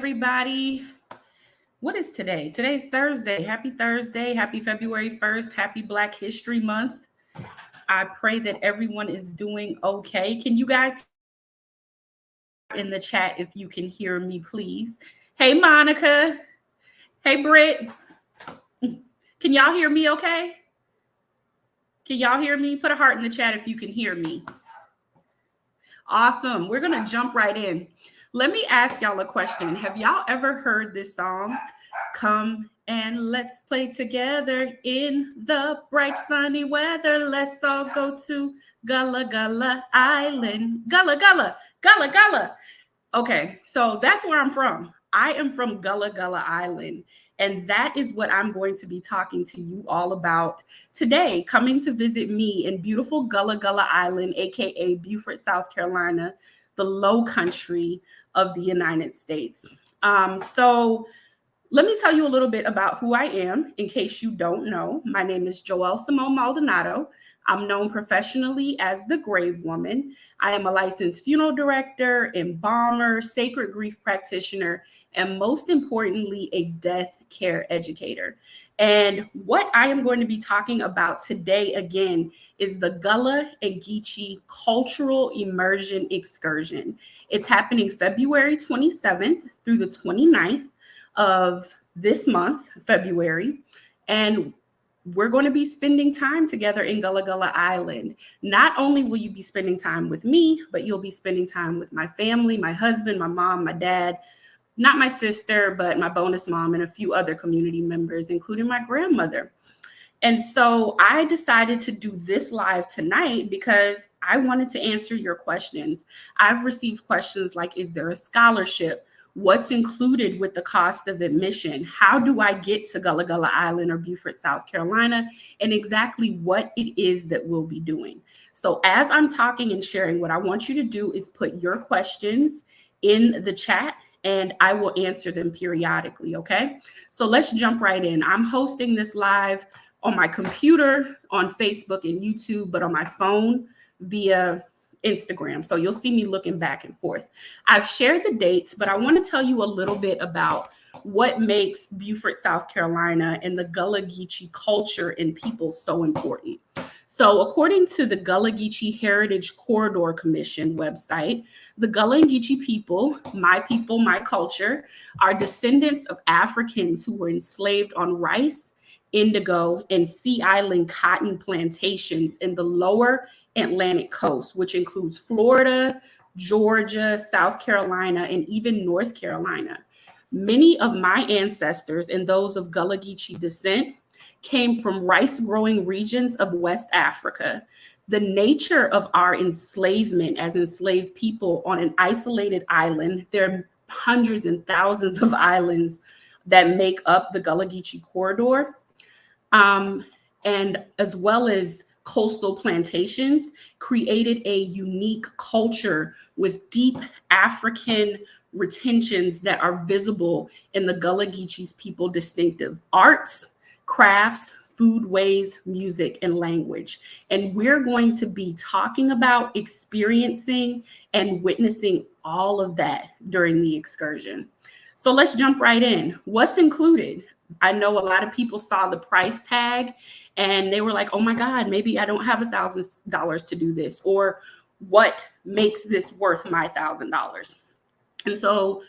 everybody. What is today? Today's Thursday. Happy Thursday. Happy February 1st. Happy Black History Month. I pray that everyone is doing okay. Can you guys in the chat if you can hear me, please? Hey, Monica. Hey, Britt. Can y'all hear me okay? Can y'all hear me? Put a heart in the chat if you can hear me. Awesome. We're going to jump right in. Let me ask y'all a question. Have y'all ever heard this song? Come and let's play together in the bright sunny weather. Let's all go to Gullah Gullah Island. Gullah Gullah, Gullah Gullah. Okay, so that's where I'm from. I am from Gullah Gullah Island, and that is what I'm going to be talking to you all about today. Coming to visit me in beautiful Gullah Gullah Island, aka Beaufort, South Carolina, the low country of the United States. So let me tell you a little bit about who I am in case you don't know. My name is Joelle Simone Maldonado. I'm known professionally as the Grave Woman. I am a licensed funeral director, embalmer, sacred grief practitioner, and most importantly, a death care educator. And what I am going to be talking about today, again, is the Gullah Geechee Cultural Immersion Excursion. It's happening February 27th through the 29th of this month, February. And we're going to be spending time together in Gullah Gullah Island. Not only will you be spending time with me, but you'll be spending time with my family, my husband, my mom, my dad, not my sister, but my bonus mom and a few other community members, including my grandmother. And so I decided to do this live tonight because I wanted to answer your questions. I've received questions like, is there a scholarship? What's included with the cost of admission? How do I get to Gullah Gullah Island or Beaufort, South Carolina? And exactly what it is that we'll be doing. So as I'm talking and sharing, what I want you to do is put your questions in the chat and I will answer them periodically, okay? So let's jump right in. I'm hosting this live on my computer, on Facebook and YouTube, but on my phone via Instagram. So you'll see me looking back and forth. I've shared the dates, but I want to tell you a little bit about what makes Beaufort, South Carolina and the Gullah Geechee culture and people so important. So according to the Gullah Geechee Heritage Corridor Commission website, the Gullah Geechee people, my culture, are descendants of Africans who were enslaved on rice, indigo, and Sea Island cotton plantations in the lower Atlantic coast, which includes Florida, Georgia, South Carolina, and even North Carolina. Many of my ancestors and those of Gullah Geechee descent came from rice-growing regions of West Africa. The nature of our enslavement as enslaved people on an isolated island, there are hundreds and thousands of islands that make up the Gullah Geechee corridor, and as well as coastal plantations, created a unique culture with deep African retentions that are visible in the Gullah Geechee's people distinctive arts, crafts, foodways, music, and language. And we're going to be talking about, experiencing, and witnessing all of that during the excursion. So let's jump right in. What's included? I know a lot of people saw the price tag and they were like, oh my God, maybe I don't have $1,000 to do this, or what makes this worth my $1,000? And so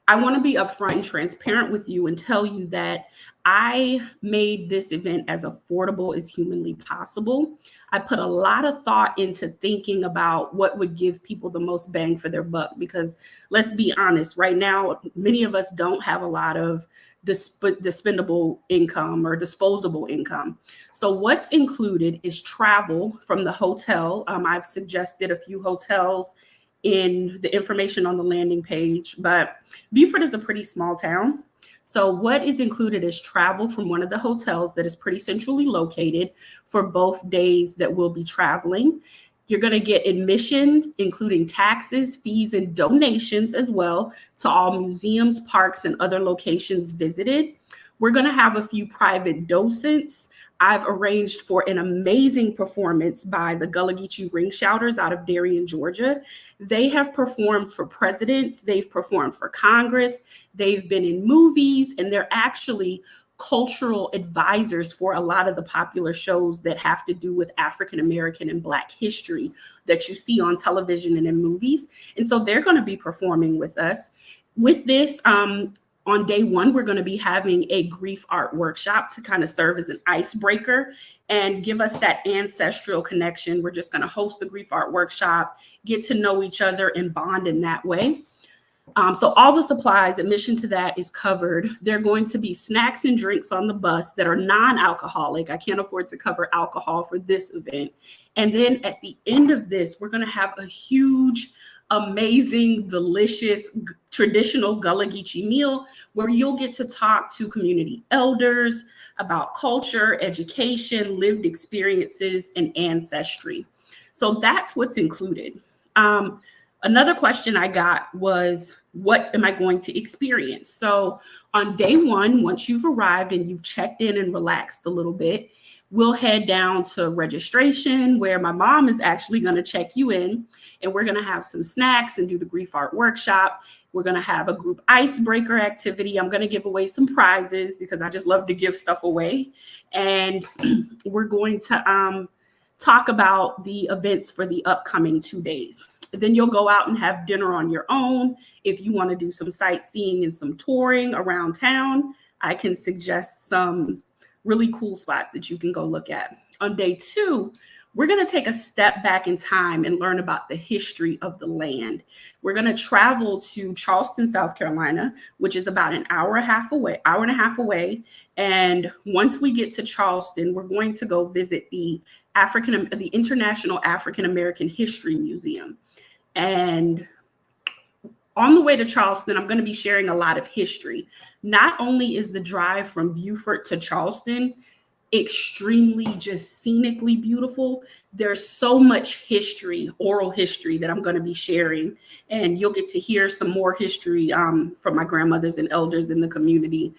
I want to be upfront and transparent with you and tell you that I made this event as affordable as humanly possible. I put a lot of thought into thinking about what would give people the most bang for their buck, because let's be honest, right now, many of us don't have a lot of dispendable income or disposable income. So what's included is travel from the hotel. I've suggested a few hotels in the information on the landing page, but Beaufort is a pretty small town. So what is included is travel from one of the hotels that is pretty centrally located for both days that we'll be traveling. You're going to get admissions, including taxes, fees, and donations as well to all museums, parks, and other locations visited. We're going to have a few private docents I've arranged for an amazing performance by the Gullah Geechee Ring Shouters out of Darien, Georgia. They have performed for presidents, they've performed for Congress, they've been in movies, and they're actually cultural advisors for a lot of the popular shows that have to do with African American and Black history that you see on television and in movies. And so they're going to be performing with us. With this, on day one, we're going to be having a grief art workshop to kind of serve as an icebreaker and give us that ancestral connection. We're just going to host the grief art workshop, get to know each other and bond in that way. So all the supplies, admission to that is covered. There are going to be snacks and drinks on the bus that are non-alcoholic. I can't afford to cover alcohol for this event. And then at the end of this, we're going to have a huge, amazing, delicious, traditional Gullah Geechee meal where you'll get to talk to community elders about culture, education, lived experiences, and ancestry. So that's what's included. Another question I got was, what am I going to experience? So on day one, once you've arrived and you've checked in and relaxed a little bit, we'll head down to registration where my mom is actually going to check you in, and we're going to have some snacks and do the grief art workshop. We're going to have a group icebreaker activity. I'm going to give away some prizes because I just love to give stuff away. And we're going to talk about the events for the upcoming 2 days. Then you'll go out and have dinner on your own. If you want to do some sightseeing and some touring around town, I can suggest some really cool spots that you can go look at. On day two, we're going to take a step back in time and learn about the history of the land. We're going to travel to Charleston, South Carolina, which is about an hour and a half away. And once we get to Charleston, we're going to go visit the International African American History Museum. And on the way to Charleston, I'm going to be sharing a lot of history. Not only is the drive from Beaufort to Charleston extremely just scenically beautiful, there's so much history, oral history, that I'm going to be sharing. And you'll get to hear some more history from my grandmothers and elders in the community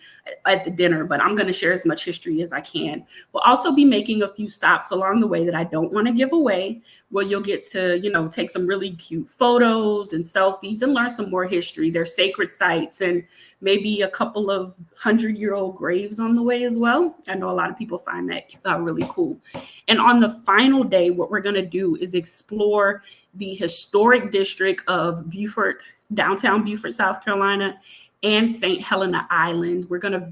at the dinner, but I'm going to share as much history as I can. We'll also be making a few stops along the way that I don't want to give away, where you'll get to, take some really cute photos and selfies and learn some more history. There's sacred sites and maybe a couple of 100-year-old graves on the way as well. I know a lot of people find that really cool. And on the final day, what we're going to do is explore the historic district of Beaufort, downtown Beaufort, South Carolina, and St. Helena Island. We're going to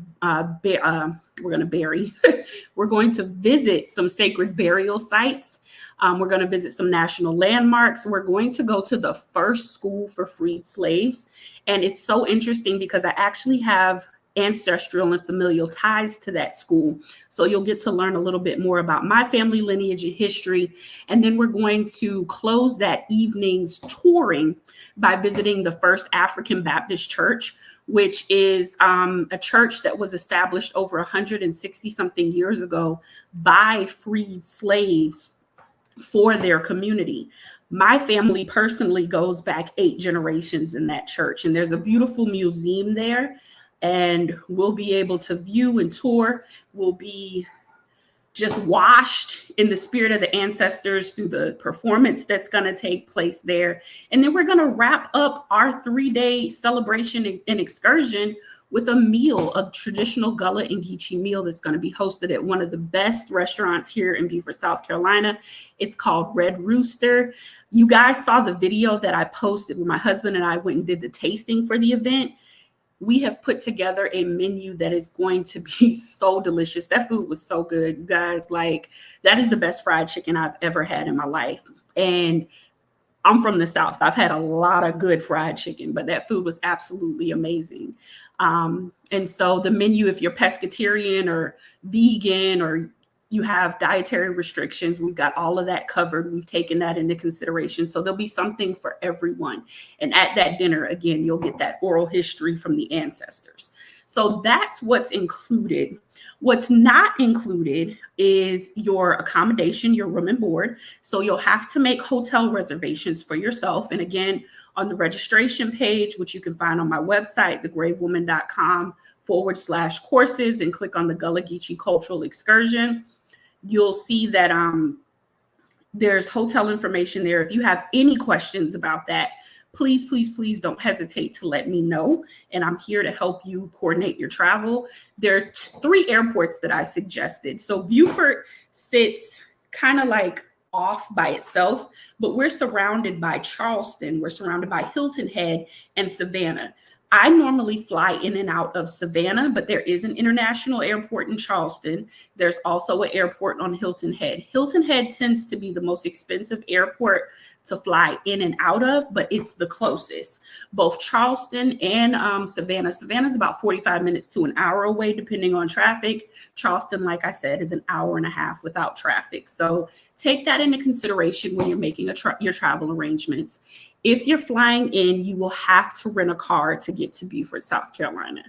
visit some sacred burial sites. We're going to visit some national landmarks. We're going to go to the first school for freed slaves. And it's so interesting because I actually have ancestral and familial ties to that school. So you'll get to learn a little bit more about my family lineage and history. And then we're going to close that evening's touring by visiting the First African Baptist Church, which is a church that was established over 160 something years ago by freed slaves for their community. My family personally goes back 8 generations in that church, and there's a beautiful museum there, and we'll be able to view and tour. We'll be just washed in the spirit of the ancestors through the performance that's going to take place there. And then we're going to wrap up our 3-day celebration and excursion with a meal, a traditional Gullah and Geechee meal that's going to be hosted at one of the best restaurants here in Beaufort, South Carolina. It's called Red Rooster. You guys saw the video that I posted where my husband and I went and did the tasting for the event. We have put together a menu that is going to be so delicious. That food was so good, you guys. Like, that is the best fried chicken I've ever had in my life. And I'm from the South. I've had a lot of good fried chicken, but that food was absolutely amazing. And so the menu, if you're pescatarian or vegan or you have dietary restrictions, we've got all of that covered. We've taken that into consideration. So there'll be something for everyone. And at that dinner, again, you'll get that oral history from the ancestors. So that's what's included. What's not included is your accommodation, your room and board. So you'll have to make hotel reservations for yourself. And again, on the registration page, which you can find on my website, thegravewoman.com/courses, and click on the Gullah Geechee Cultural Excursion. you'll see that there's hotel information there. If you have any questions about that, please, please, please don't hesitate to let me know. And I'm here to help you coordinate your travel. There are 3 airports that I suggested. So Beaufort sits kind of like off by itself, but we're surrounded by Charleston, we're surrounded by Hilton Head and Savannah. I normally fly in and out of Savannah, but there is an international airport in Charleston. There's also an airport on Hilton Head. Hilton Head tends to be the most expensive airport to fly in and out of, but it's the closest. Both Charleston and Savannah. Savannah is about 45 minutes to an hour away, depending on traffic. Charleston, like I said, is an hour and a half without traffic. So take that into consideration when you're making your travel arrangements. If you're flying in, you will have to rent a car to get to Beaufort, South Carolina.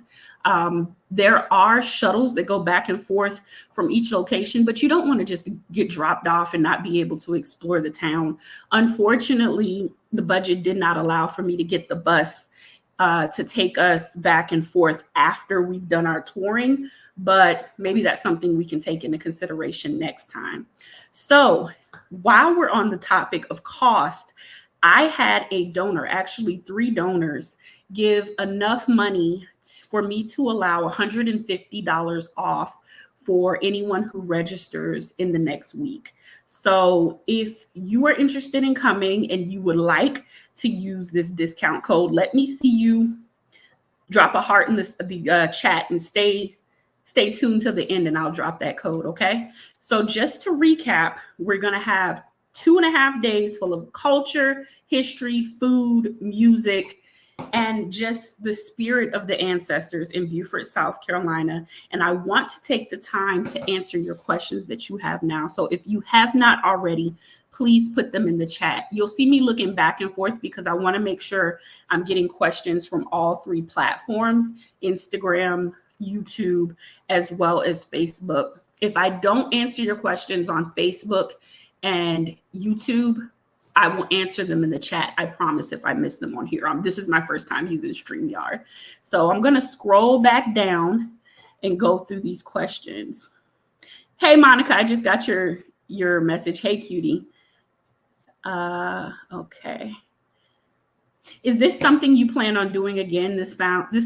There are shuttles that go back and forth from each location, but you don't want to just get dropped off and not be able to explore the town. Unfortunately, the budget did not allow for me to get the bus to take us back and forth after we've done our touring, but maybe that's something we can take into consideration next time. So while we're on the topic of cost, I had a donor, actually 3 donors, give enough money for me to allow $150 off for anyone who registers in the next week. So if you are interested in coming and you would like to use this discount code, let me see you drop a heart in the chat and stay tuned till the end and I'll drop that code, okay? So just to recap, we're gonna have 2.5 days full of culture, history, food, music, and just the spirit of the ancestors in Beaufort, South Carolina. And I want to take the time to answer your questions that you have now. So if you have not already, please put them in the chat. You'll see me looking back and forth because I want to make sure I'm getting questions from all 3 platforms, Instagram, YouTube, as well as Facebook. If I don't answer your questions on Facebook and YouTube, I will answer them in the chat. I promise if I miss them on here. This is my first time using StreamYard. So I'm going to scroll back down and go through these questions. Hey, Monica, I just got your message. Hey, cutie. Okay. Is this something you plan on doing again? This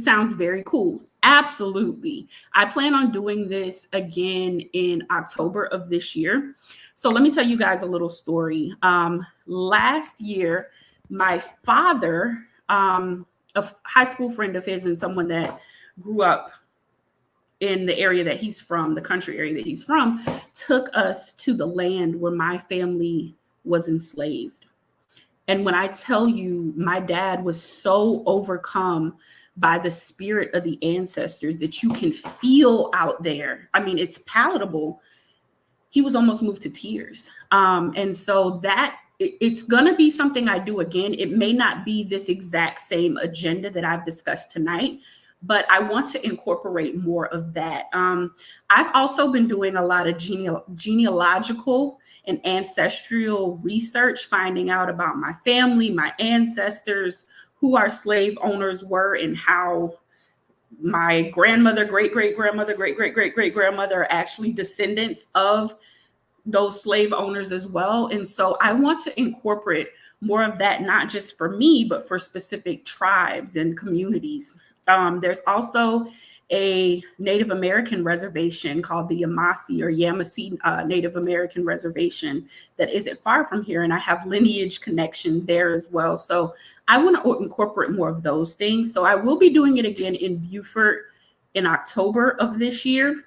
sounds very cool. Absolutely. I plan on doing this again in October of this year. So let me tell you guys a little story. Last year, my father, a high school friend of his and someone that grew up in the area that he's from, the country area that he's from, took us to the land where my family was enslaved. And when I tell you, my dad was so overcome by the spirit of the ancestors that you can feel out there. I mean, it's palatable. He was almost moved to tears. And so it's going to be something I do again. It may not be this exact same agenda that I've discussed tonight, but I want to incorporate more of that. I've also been doing a lot of genealogical and ancestral research, finding out about my family, my ancestors, who our slave owners were, and how my grandmother, great-great-grandmother, great-great-great-great-grandmother are actually descendants of those slave owners as well. And so I want to incorporate more of that, not just for me, but for specific tribes and communities. There's also a Native American reservation called the Yamasee Native American Reservation that isn't far from here. And I have lineage connection there as well. So I want to incorporate more of those things. So I will be doing it again in Beaufort in October of this year.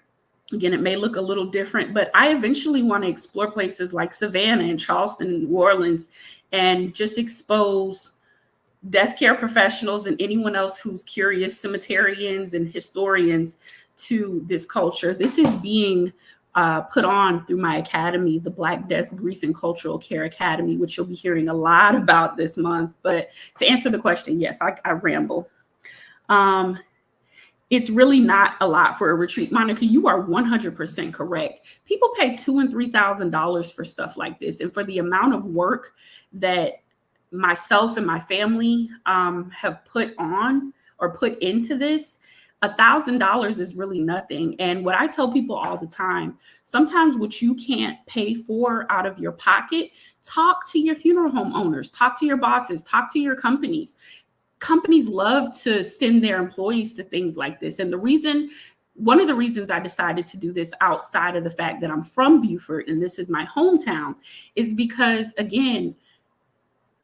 Again, it may look a little different, but I eventually want to explore places like Savannah and Charleston and New Orleans and just expose death care professionals and anyone else who's curious, cemeterians and historians, to this culture. This is being put on through my academy, the Black Death, Grief, and Cultural Care Academy, which you'll be hearing a lot about this month. But to answer the question, yes, I ramble. It's really not a lot for a retreat. Monica, you are 100% correct. People pay $2,000 and $3,000 for stuff like this. And for the amount of work that myself and my family have put on or put into this, $1,000 is really nothing. And what I tell people all the time, sometimes what you can't pay for out of your pocket, talk to your funeral home owners, talk to your bosses, talk to your companies. Companies love to send their employees to things like this. And one of the reasons I decided to do this outside of the fact that I'm from Beaufort and this is my hometown is because, again,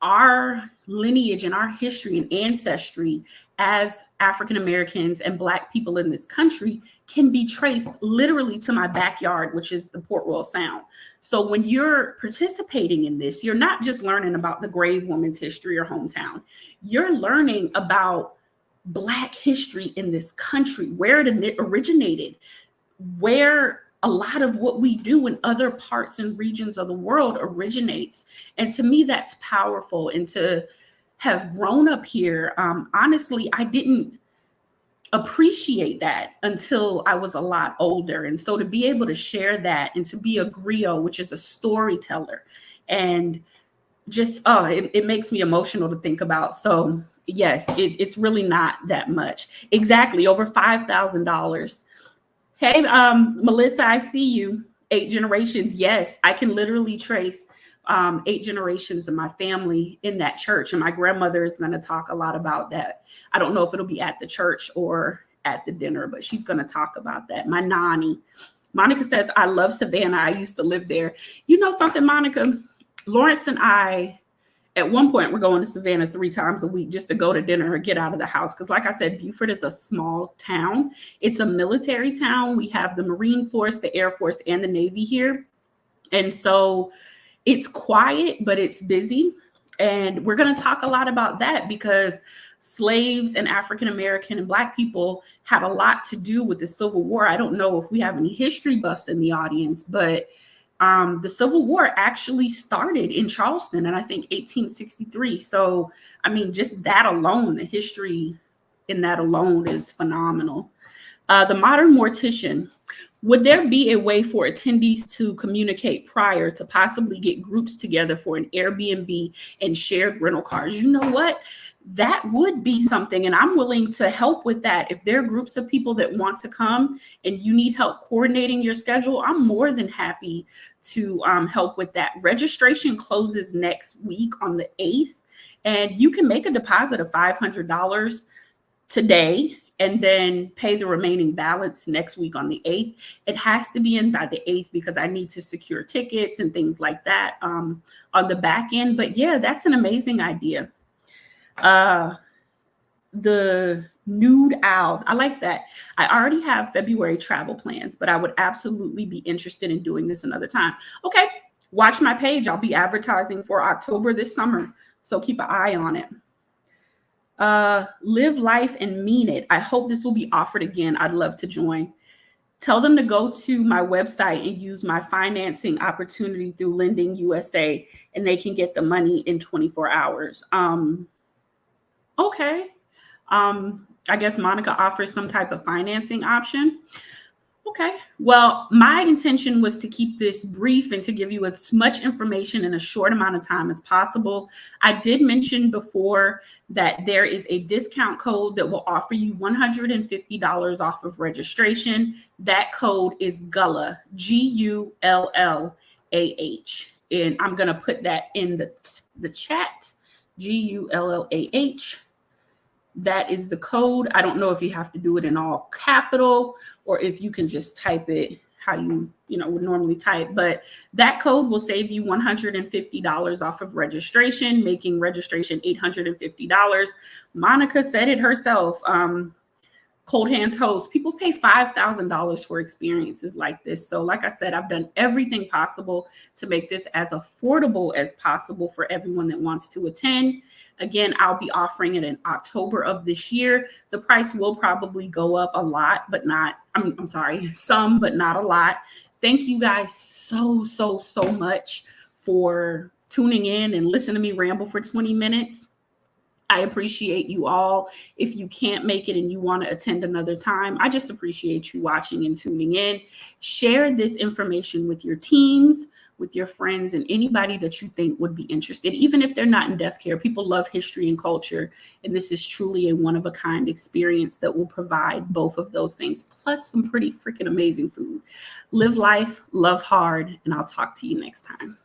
our lineage and our history and ancestry as African Americans and Black people in this country can be traced literally to my backyard, which is the Port Royal Sound. So when you're participating in this, you're not just learning about the grave woman's history or hometown. You're learning about Black history in this country, where it originated, where a lot of what we do in other parts and regions of the world originates. And to me, that's powerful. And to have grown up here, honestly, I didn't appreciate that until I was a lot older. And so to be able to share that and to be a griot, which is a storyteller, and just, it makes me emotional to think about. So yes, it's really not that much. Exactly, over $5,000. Hey, Melissa, I see you. 8 generations. Yes, I can literally trace 8 generations of my family in that church. And my grandmother is going to talk a lot about that. I don't know if it'll be at the church or at the dinner, but she's going to talk about that. My nanny. Monica says, I love Savannah. I used to live there. You know something, Monica? Lawrence and I, at one point, we're going to Savannah 3 times a week just to go to dinner or get out of the house. Because like I said, Beaufort is a small town. It's a military town. We have the Marine Force, the Air Force, and the Navy here. And so it's quiet, but it's busy. And we're going to talk a lot about that because slaves and African-American and Black people had a lot to do with the Civil War. I don't know if we have any history buffs in the audience, but the Civil War actually started in Charleston, and I think 1863. So, I mean, just that alone, the history in that alone is phenomenal. The Modern Mortician. Would there be a way for attendees to communicate prior to possibly get groups together for an Airbnb and shared rental cars? You know what? That would be something, and I'm willing to help with that. If there are groups of people that want to come and you need help coordinating your schedule, I'm more than happy to help with that. Registration closes next week on the 8th, and you can make a deposit of $500 today and then pay the remaining balance next week on the 8th. It has to be in by the 8th because I need to secure tickets and things like that on the back end. But yeah, that's an amazing idea. The nude owl. I like that. I already have February travel plans, but I would absolutely be interested in doing this another time. Okay. Watch my page. I'll be advertising for October this summer. So keep an eye on it. Live life and mean it. I hope this will be offered again. I'd love to join. Tell them to go to my website and use my financing opportunity through Lending USA, and they can get the money in 24 hours. Okay. I guess Monica offers some type of financing option. Okay. Well, my intention was to keep this brief and to give you as much information in a short amount of time as possible. I did mention before that there is a discount code that will offer you $150 off of registration. That code is Gullah, Gullah. And I'm going to put that in the chat, Gullah. That is the code. I don't know if you have to do it in all capital or if you can just type it how you would normally type, but that code will save you $150 off of registration, making registration $850. Monica said it herself. Cold Hands host, people pay $5,000 for experiences like this. So like I said, I've done everything possible to make this as affordable as possible for everyone that wants to attend. Again, I'll be offering it in October of this year. The price will probably go up a lot, but not, I'm sorry, some, but not a lot. Thank you guys so much for tuning in and listening to me ramble for 20 minutes. I appreciate you all. If you can't make it and you want to attend another time, I just appreciate you watching and tuning in. Share this information with your teams, with your friends and anybody that you think would be interested, even if they're not in deaf care. People love history and culture, and this is truly a one-of-a-kind experience that will provide both of those things, plus some pretty freaking amazing food. Live life, love hard, and I'll talk to you next time.